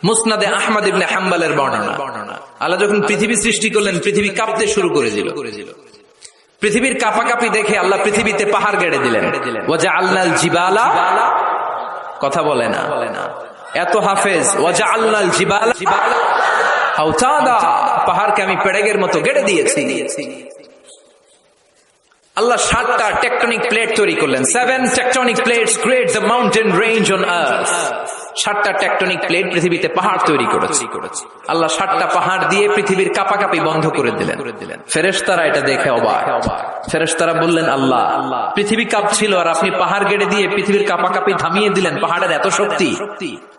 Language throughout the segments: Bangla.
মুসনাদে আহমদ ইবনে হাম্বলের বর্ণনা। আল্লাহ যখন পৃথিবী সৃষ্টি করলেন, পৃথিবী কাঁপতে শুরু করেছিল। পৃথিবীর কাঁপাকাঁপি দেখে আল্লাহ পৃথিবীতে পাহাড় গেড়ে দিলেন। ওয়াজআলনাল জিবালা, কথা বলে না, এত হাফেজ। ওয়াজআলনাল জিবালা আওতাদা, পাহাড়কে আমি পেড়েগের মতো গেড়ে দিয়েছি। আল্লাহ 7টা টেকটনিক প্লেট তৈরি করলেন। 7 tectonic plates create the mountain range on earth. 7টা টেকটনিক প্লেট পৃথিবীতে পাহাড় তৈরি করেছে। আল্লাহ 7টা পাহাড় দিয়ে পৃথিবীর কাঁপাকাঁপি বন্ধ করে দিলেন। ফেরেশতারা এটা দেখে অবাক। ফেরেশতারা বললেন, আল্লাহ, পৃথিবী কাঁপছিল আর আপনি পাহাড় গেড়ে দিয়ে পৃথিবীর কাঁপাকাঁপি থামিয়ে দিলেন। পাহাড়ের এত শক্তি।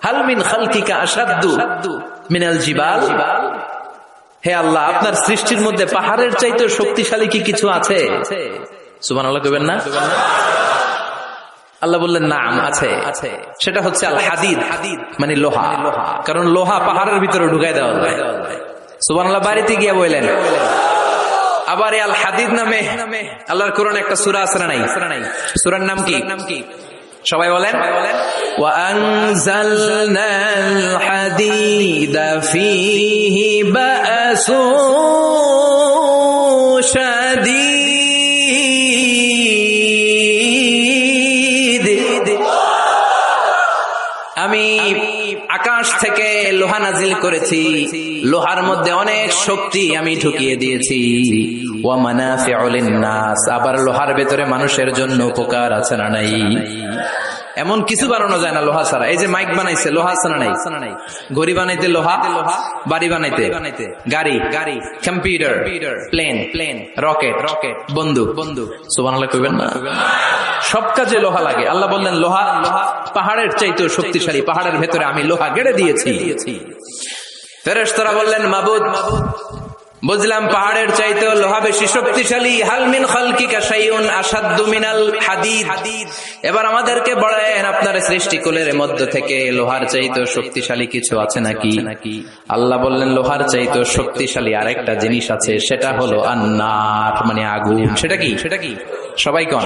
হাল মিন খালকিকা আশাদ্দু মিনাল জিবাল। হে আল্লাহ, আপনার সৃষ্টির মধ্যে পাহাড়ের চাইতে শক্তিশালী কি কিছু আছে? সুবহানাল্লাহ কইবেন না? আল্লাহ বললেন, নাম আছে। সেটা হচ্ছে আল হাদিদ, মানে লোহা। কারণ লোহা পাহাড়ের ভিতরে ঢুকাই দেওয়া যায়। সুবহানাল্লাহ বাড়িতে গিয়ে বললেন। আবার আল হাদিদ নামে আল্লাহর কোরআনে একটা সূরা আছে না নাই? সূরার নাম কি? সবাই বলেন, ওয়া আনজালনাল হাদিদা ফীহি বা'সুন শাদীদ। আমি আকাশ থেকে লোহা নাজিল করেছি, লোহার মধ্যে অনেক শক্তি আমি ঢুকিয়ে দিয়েছি। ওয়া মানাফিউ লিন-নাস, আবার লোহার ভেতরে মানুষের জন্য উপকার আছে না নাই? এমন কিছু বানানো যায় না লোহা ছাড়া। এই যে মাইক বানাইছে, লোহা ছাড়া নাই। ঘড়ি বানাইতে লোহা, বাড়ি বানাইতে গাড়ি, কম্পিউটার, প্লেন, রকেট, বন্দুক। সুবহানাল্লাহ কইবেন না? সব কাজে লোহা লাগে। আল্লাহ বললেন, লোহা পাহাড়ের চাইতেও শক্তিশালী, পাহাড়ের ভেতরে আমি লোহা গেড়ে দিয়েছি। ফেরেশতারা বললেন, মাবুদ, বুঝলাম পাহাড়ের চাইতেও লোহা বেশি শক্তিশালী। হাল মিন খালকিকা শাইউন আশাদ্দু মিনাল হাদিদ। এবার আমাদেরকে বলেন, আপনার সৃষ্টিকুলের মধ্য থেকে লোহার চাইতেও শক্তিশালী কিছু আছে নাকি? আল্লাহ বললেন, লোহার চাইতেও শক্তিশালী আরেকটা জিনিস আছে, সেটা হলো আন্নার, মানে আগুন। সেটা কি? সবাই কন।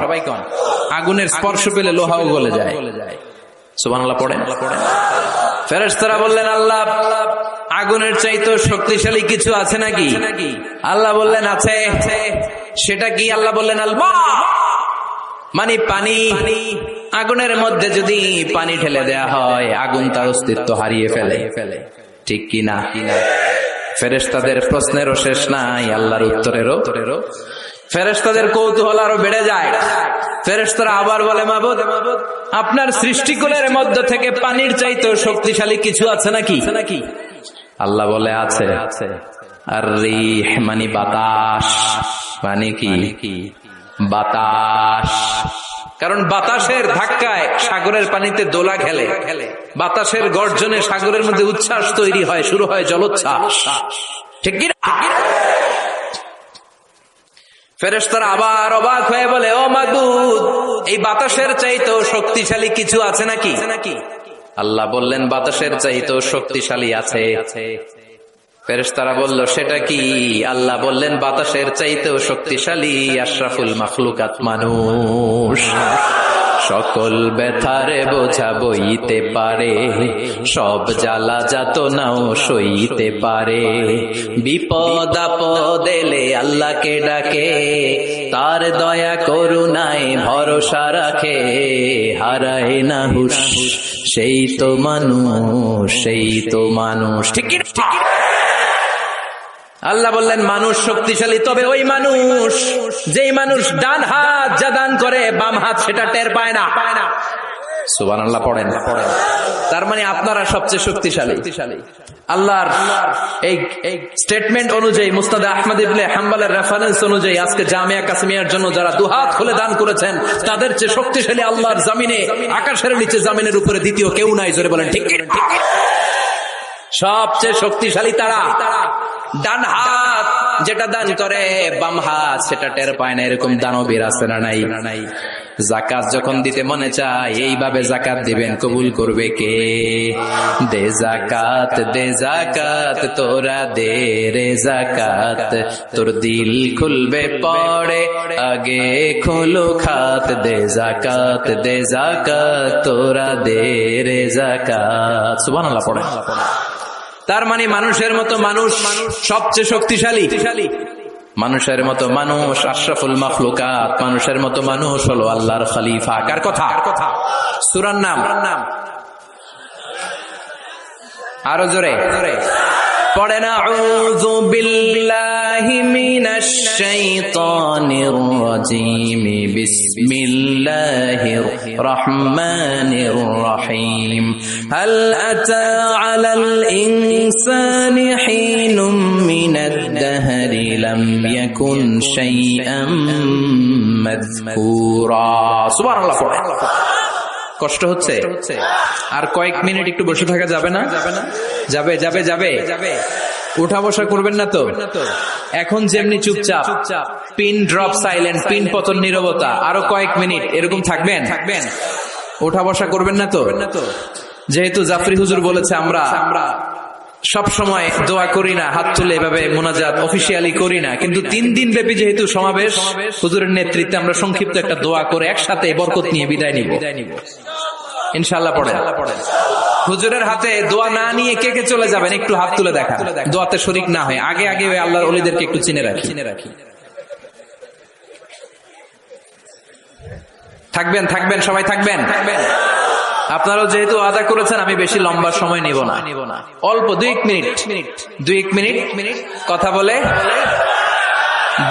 আগুনের স্পর্শ পেলে লোহাও গলে যায়। সুবহানাল্লাহ পড়েন। ফেরেশতারা বললেন, আল্লাহ, আগুনের চাইতে শক্তিশালী কিছু আছে নাকি? আল্লাহ বললেন, আছে। সেটা কি? আল্লাহ বললেন, আল মা, মানে পানি। আগুনের মধ্যে যদি পানি ঢেলে দেয়া হয়, আগুন তার অস্তিত্ব হারিয়ে ফেলে। ঠিক কি না? ফেরেশতাদের প্রশ্নেরও শেষ নাই, আল্লাহর উত্তরেরও। ফেরেশতাদের কৌতূহল আরো বেড়ে যায়। ফেরেশতারা আবার বলে, মাবুদ, আপনার সৃষ্টিকুলের মধ্য থেকে পানির চাইতেও শক্তিশালী কিছু আছে নাকি? আল্লাহ বলে, আছে। আর রিহ, মানে বাতাস। মানে কি? বাতাস। কারণ বাতাসের ধাক্কায় সাগরের পানিতে দোলা খেলে, বাতাসের গর্জনে সাগরের মধ্যে উচ্ছ্বাস তৈরি হয়, শুরু হয় জলোচ্ছ্বাস। ঠিক কি? ফেরেশতারা আবার অবাক হয়ে বলে, ও মাবুদ, এই বাতাসের চাইতেও শক্তিশালী কিছু আছে নাকি? আল্লাহ বললেন, বাতাসের চাইতেও শক্তিশালী আছে। ফেরেশতারা বলল, সেটা কি? আল্লাহ বললেন, বাতাসের চাইতেও শক্তিশালী আশরাফুল মাখলুকাত, মানুষ। সকল ব্যথারে বোঝা বইতে পারে, সব জ্বালা যাতনাও সইতে পারে। বিপদ আপদ এলে আল্লাহকে ডাকে, তার দয়া করুণায় ভরসা রাখে। হারায় না হুশ, সেই তো মানুষ। ঠিক কি? আল্লাহ বললেন, মানুষ শক্তিশালী, তবে ওই মানুষ, যেই মানুষ ডান হাত যা দান করে, বাম হাত সেটা টের পায় না। সুবহানাল্লাহ পড়েন। তার মানে আপনারা সবচেয়ে শক্তিশালী। আল্লাহর এই স্টেটমেন্ট অনুযায়ী, মুসনাদ আহমদ ইবনে হাম্বলের রেফারেন্স অনুযায়ী, আজকে জামিয়া কাসিমিয়ার জন্য যারা দুহাত খুলে দান করেছেন, তাদের চেয়ে শক্তিশালী আল্লাহর জমিনে, আকাশের নিচে, জমিনের উপরে দ্বিতীয় কেউ নাই। জোরে বলেন, ঠিক? সবচেয়ে শক্তিশালী তারা। ডান হাত যেটা দান করে, বাম হাত সেটা টের পায় না। এরকম দানবীর আছে না নাই? জাকাত যখন দিতে মনে চায় এইভাবে জাকাত দিবেন, কবুল করবে কে? দে জাকাত তোরা দে রে জাকাত, তোর দিল খুলবে পড়ে আগে খোলো খাত। দে জাকাত তোরা দে রে জাকাত। সুবহানাল্লাহ পড়ে। তার মানে মানুষের মতো মানুষ সবচেয়ে শক্তিশালী, মানুষের মতো মানুষ আশরাফুল মাখলুকাত, মানুষের মতো মানুষ হলো আল্লাহর খলিফা। কার কথা? সূরার নাম আরো জোরে পড়েন, আউযু বিল্লাহি মিনাশ শাইতানির রাজীম, বিসমিল্লাহির রহমানির রহিম। হাল আতা আলাল ইনসানি হিনুম মিনাদ দাহরি লাম ইয়াকুন শাইআম মাযকুরা। সুবহানাল্লাহ। কষ্ট হচ্ছে? আর কয়েক মিনিট একটু বসে থাকা যাবে না? যাবে যাবে যাবে যাবে। উঠা বসা করবেন না তো? এখন যেমনি চুপচাপ, পিন ড্রপ সাইলেন্ট, পিন পতন নীরবতা, আরো কয়েক মিনিট এরকম থাকবেন? উঠা বসা করবেন না তো? যেহেতু জাফরি হুজুর বলেছে আমরা সব সময় দোয়া করি না, হাত তুলে এভাবে মোনাজাত অফিসিয়ালি করি না, কিন্তু 3 দিন ব্যাপী যেহেতু সমাবেশ, হুজুরের নেতৃত্বে আমরা সংক্ষিপ্ত একটা দোয়া করে একসাথে বরকত নিয়ে বিদায় নিব ইনশাআল্লাহ। পড়ে হুজুরের হাতে দোয়া না নিয়ে কে কে চলে যাবেন একটু হাত তুলে দেখা, দোয়াতে শরীক না হয়। আগে আগে ওই আল্লাহর ওলিদেরকে একটু চিনে রাখি। থাকবেন সবাই থাকবেন। আপনারাও যেহেতু আদা করেছেন, আমি বেশি লম্বা সময় নিব না, অল্প 2 মিনিট কথা বলে,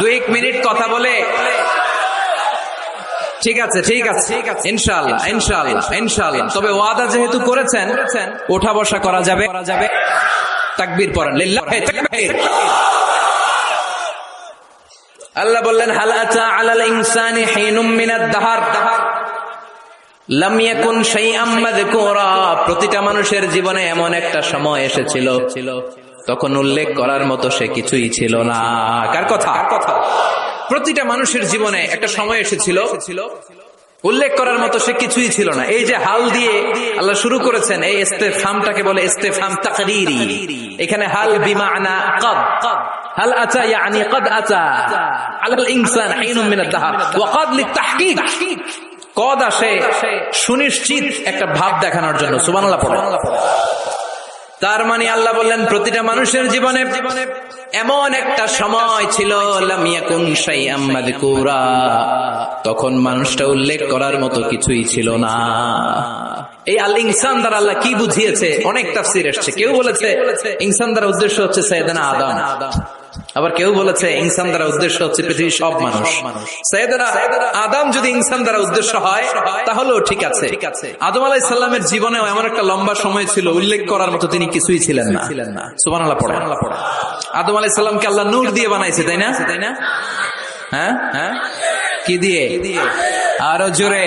2 মিনিট কথা বলে। ঠিক আছে ইনশাআল্লাহ। তবে ওয়াদা যেহেতু করেছেন, ওঠা বসা করা যাবে। তাকবীর পড়েন, লিল্লাহি তাকবীর। আল্লাহ বললেন, হাল আতা আলাল ইনসানি হিনুম মিনাদ দাহর লাম ইয়াকুন শাইআম মাযকুরা। প্রতিটা মানুষের জীবনে এমন একটা সময় এসেছিল তখন উল্লেখ করার মতো সে কিছুই ছিল না। কার কথা? প্রতিটা মানুষের জীবনে একটা সময় এসেছিল উল্লেখ করার মতো সে কিছুই ছিল না। এই যে হাল দিয়ে আল্লাহ শুরু করেছেন, এই ইস্তেফহামটাকে বলে ইস্তেফহাম তাকরীরি। এখানে হাল বিমানা ক্বাদ, হাল আতা ইয়ানি ক্বাদ আতা আলাল ইনসান হিনুম মিনাদ দাহর, ওয়া ক্বাদ লিতাহকীক। কদ আসে সুনিশ্চিত একটা ভাব দেখানোর জন্য। সুবহানাল্লাহ পড়ে। তার মানে আল্লাহ বললেন প্রতিটা মানুষের জীবনে এমন একটা সময় ছিল, লাম ইয়াকুন শাইআম মাযকুরা, তখন মানুষটা উল্লেখ করার মতো কিছুই ছিল না। এই আল ইনসান দ্বারা আল্লাহ কি বুঝিয়েছে? অনেক তাফসীর এসেছে। কেউ বলেছে ইনসান দ্বারা উদ্দেশ্য হচ্ছে সাইয়েদনা আদম, আবার কেউ বলেছে ইনসান দ্বারা উদ্দেশ্য হচ্ছে পৃথিবীর সব মানুষ। সাইয়েদনা আদম যদি ইনসান দ্বারা উদ্দেশ্য হয় তাহলেও ঠিক আছে। আদম আলাইহিস সালামের জীবনেও এমন একটা লম্বা সময় ছিল উল্লেখ করার মতো তিনি কিছুই ছিলেন না। সুবহানাল্লাহ পড়ে। আদম আলাইহিস সালামকে আল্লাহ নূর দিয়ে বানাইছে, তাই না? হ্যাঁ, কি দিয়ে? আরো জোরে।